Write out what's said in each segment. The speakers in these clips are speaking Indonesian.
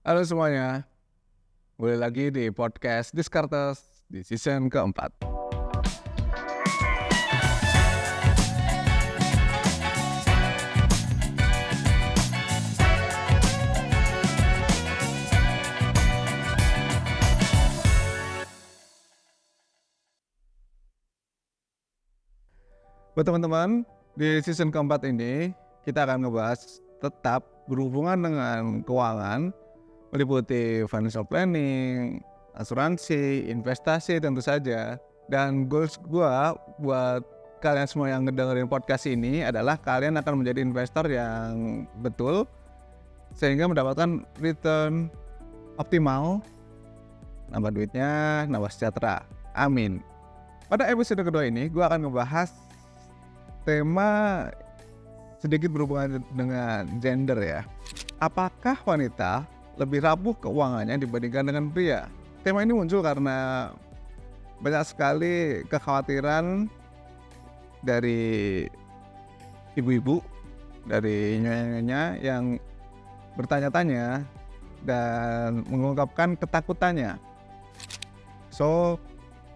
Halo semuanya, boleh lagi di podcast Diskartes di season keempat. Buat teman-teman, di season keempat ini kita akan ngebahas tetap berhubungan dengan keuangan, meliputi financial planning, asuransi, investasi tentu saja. Dan goals gua buat kalian semua yang ngedengerin podcast ini adalah kalian akan menjadi investor yang betul sehingga mendapatkan return optimal, nambah duitnya, nambah sejahtera. Amin. Pada episode kedua ini gue akan ngebahas tema sedikit berhubungan dengan gender ya. Apakah wanita lebih rapuh keuangannya dibandingkan dengan pria? Tema ini muncul karena banyak sekali kekhawatiran dari ibu-ibu, dari nyonya-nyonya yang bertanya-tanya dan mengungkapkan ketakutannya. So,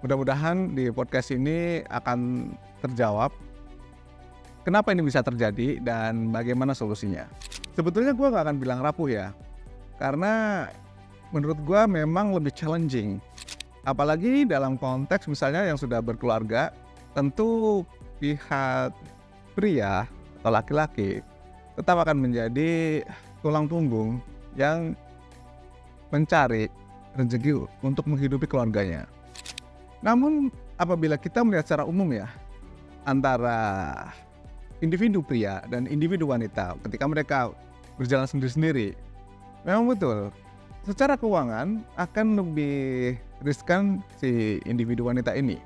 mudah-mudahan di podcast ini akan terjawab kenapa ini bisa terjadi dan bagaimana solusinya. Sebetulnya gue gak akan bilang rapuh ya, karena menurut gue memang lebih challenging. Apalagi dalam konteks misalnya yang sudah berkeluarga, tentu pihak pria atau laki-laki tetap akan menjadi tulang punggung yang mencari rezeki untuk menghidupi keluarganya. Namun apabila kita melihat secara umum ya, antara individu pria dan individu wanita ketika mereka berjalan sendiri-sendiri, memang betul secara keuangan akan lebih riskan si individu wanita ini.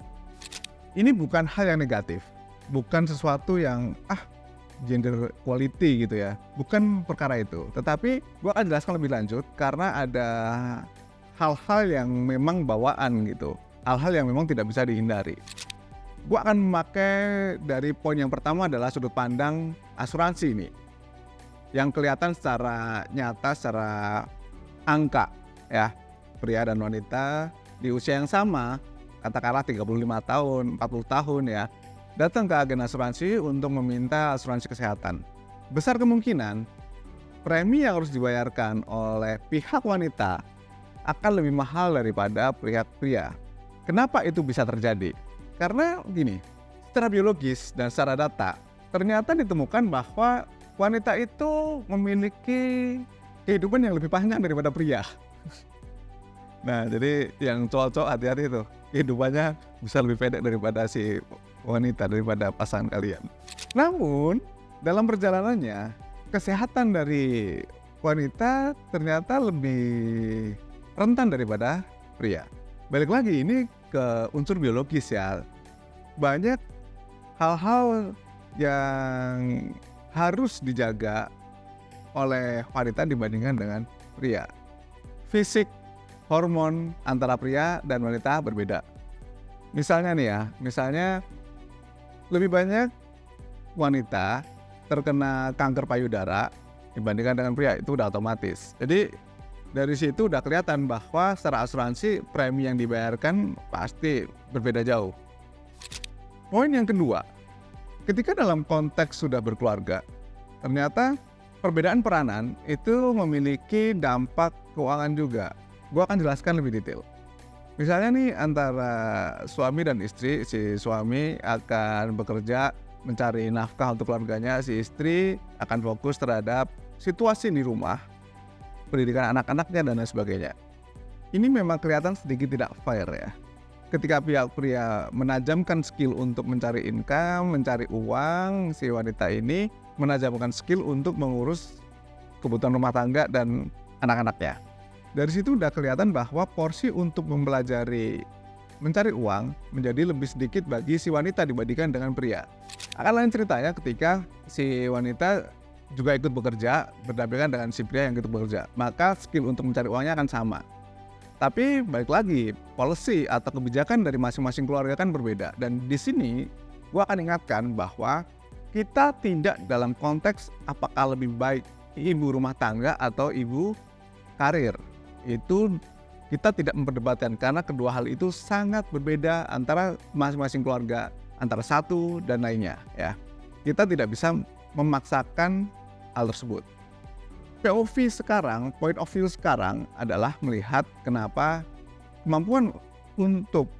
Ini bukan hal yang negatif, bukan sesuatu yang gender equality gitu ya, bukan perkara itu. Tetapi gue akan jelaskan lebih lanjut karena ada hal-hal yang memang bawaan gitu, hal-hal yang memang tidak bisa dihindari. Gue akan memakai dari poin yang pertama adalah sudut pandang asuransi ini, yang kelihatan secara nyata, secara angka ya, pria dan wanita di usia yang sama, katakanlah 35 tahun, 40 tahun ya, datang ke agen asuransi untuk meminta asuransi kesehatan. Besar kemungkinan premi yang harus dibayarkan oleh pihak wanita akan lebih mahal daripada pihak pria. Kenapa itu bisa terjadi? Karena gini, secara biologis dan secara data, ternyata ditemukan bahwa wanita itu memiliki kehidupan yang lebih panjang daripada pria. Nah, jadi yang cowok-cowok hati-hati tuh, kehidupannya bisa lebih pendek daripada si wanita, daripada pasangan kalian. Namun, dalam perjalanannya, kesehatan dari wanita ternyata lebih rentan daripada pria. Balik lagi, ini ke unsur biologis ya. Banyak hal-hal yang harus dijaga oleh wanita dibandingkan dengan pria. Fisik, hormon antara pria dan wanita berbeda. Misalnya nih ya, lebih banyak wanita terkena kanker payudara dibandingkan dengan pria, itu udah otomatis. Jadi dari situ udah kelihatan bahwa secara asuransi premi yang dibayarkan pasti berbeda jauh. Poin yang kedua, ketika dalam konteks sudah berkeluarga, ternyata perbedaan peranan itu memiliki dampak keuangan juga. Gue akan jelaskan lebih detail. Misalnya nih antara suami dan istri, si suami akan bekerja mencari nafkah untuk keluarganya, si istri akan fokus terhadap situasi di rumah, pendidikan anak-anaknya dan lain sebagainya. Ini memang kelihatan sedikit tidak fair ya. Ketika pihak pria menajamkan skill untuk mencari income, mencari uang, si wanita ini menajamkan skill untuk mengurus kebutuhan rumah tangga dan anak-anaknya. Dari situ udah kelihatan bahwa porsi untuk mempelajari mencari uang menjadi lebih sedikit bagi si wanita dibandingkan dengan pria. Akan lain ceritanya ketika si wanita juga ikut bekerja berdampingan dengan si pria yang ikut bekerja, maka skill untuk mencari uangnya akan sama. Tapi balik lagi, policy atau kebijakan dari masing-masing keluarga kan berbeda. Dan di sini gue akan ingatkan bahwa kita tidak dalam konteks apakah lebih baik ibu rumah tangga atau ibu karir. Itu kita tidak memperdebatkan karena kedua hal itu sangat berbeda antara masing-masing keluarga, antara satu dan lainnya ya. Kita tidak bisa memaksakan hal tersebut. POV sekarang, point of view sekarang adalah melihat kenapa kemampuan untuk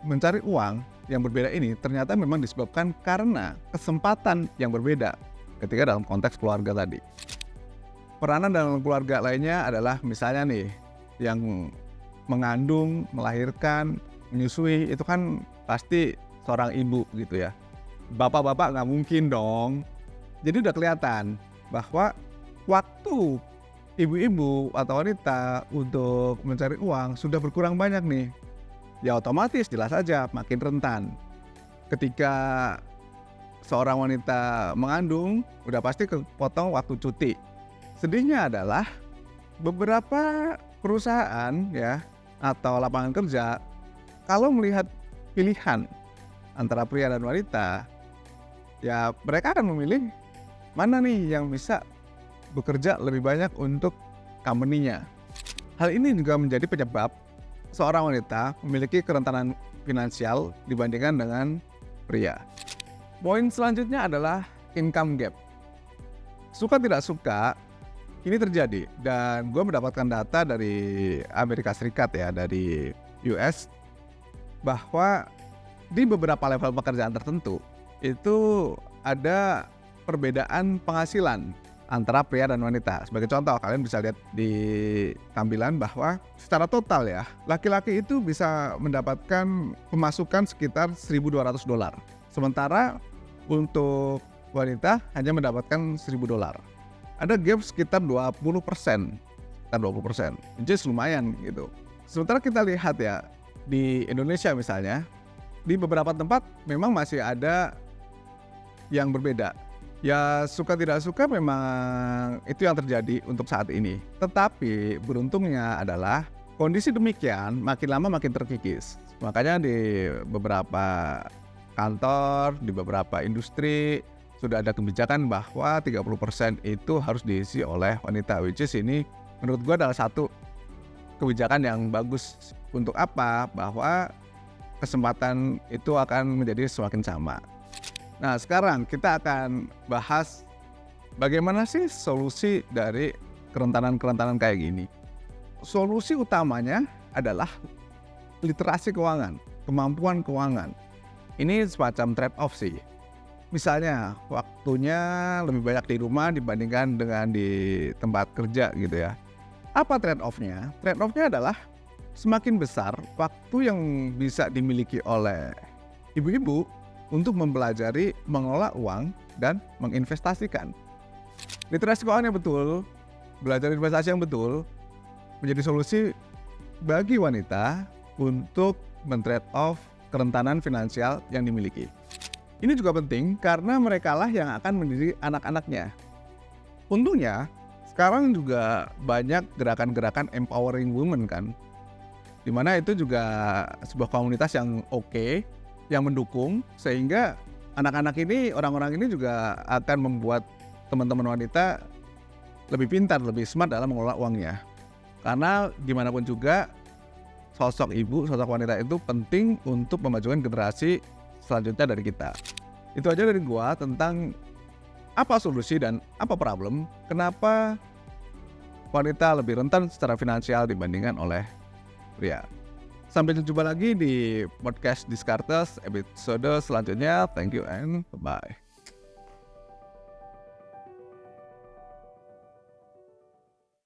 mencari uang yang berbeda ini ternyata memang disebabkan karena kesempatan yang berbeda ketika dalam konteks keluarga tadi. Peranan dalam keluarga lainnya adalah misalnya nih, yang mengandung, melahirkan, menyusui itu kan pasti seorang ibu gitu ya. Bapak-bapak nggak mungkin dong. Jadi udah kelihatan bahwa waktu ibu-ibu atau wanita untuk mencari uang sudah berkurang banyak nih. Ya otomatis jelas aja makin rentan. Ketika seorang wanita mengandung, udah pasti kepotong waktu cuti. Sedihnya adalah beberapa perusahaan ya atau lapangan kerja kalau melihat pilihan antara pria dan wanita, ya mereka akan memilih mana nih yang bisa bekerja lebih banyak untuk company-nya. Hal ini juga menjadi penyebab seorang wanita memiliki kerentanan finansial dibandingkan dengan pria. Poin selanjutnya adalah income gap. Suka tidak suka, ini terjadi dan gue mendapatkan data dari Amerika Serikat ya, dari US, bahwa di beberapa level pekerjaan tertentu itu ada perbedaan penghasilan antara pria dan wanita. Sebagai contoh, kalian bisa lihat di tampilan bahwa secara total ya, laki-laki itu bisa mendapatkan pemasukan sekitar $1.200. Sementara untuk wanita hanya mendapatkan $1.000. Ada gap sekitar 20%, which is lumayan gitu. Sementara kita lihat ya, di Indonesia misalnya, di beberapa tempat memang masih ada yang berbeda. Ya suka tidak suka memang itu yang terjadi untuk saat ini. Tetapi beruntungnya adalah kondisi demikian makin lama makin terkikis. Makanya di beberapa kantor, di beberapa industri sudah ada kebijakan bahwa 30% itu harus diisi oleh wanita, which is ini menurut gue adalah satu kebijakan yang bagus. Untuk apa? Bahwa kesempatan itu akan menjadi semakin sama. Nah sekarang kita akan bahas bagaimana sih solusi dari kerentanan-kerentanan kayak gini. Solusi utamanya adalah literasi keuangan, kemampuan keuangan. Ini semacam trade-off sih. Misalnya waktunya lebih banyak di rumah dibandingkan dengan di tempat kerja gitu ya. Apa trade-off-nya? Trade-off-nya adalah semakin besar waktu yang bisa dimiliki oleh ibu-ibu untuk mempelajari mengelola uang dan menginvestasikan. Literasi keuangan yang betul, belajar investasi yang betul menjadi solusi bagi wanita untuk men-trade off kerentanan finansial yang dimiliki. Ini juga penting karena merekalah yang akan mendidik anak-anaknya. Untungnya sekarang juga banyak gerakan-gerakan empowering women kan, dimana itu juga sebuah komunitas yang oke, yang mendukung, sehingga anak-anak ini, orang-orang ini juga akan membuat teman-teman wanita lebih pintar, lebih smart dalam mengelola uangnya. Karena gimana pun juga sosok ibu, sosok wanita itu penting untuk memajukan generasi selanjutnya dari kita. Itu aja dari gua tentang apa solusi dan apa problem, kenapa wanita lebih rentan secara finansial dibandingkan oleh pria. Sampai jumpa lagi di podcast Discartes episode selanjutnya. Thank you and bye.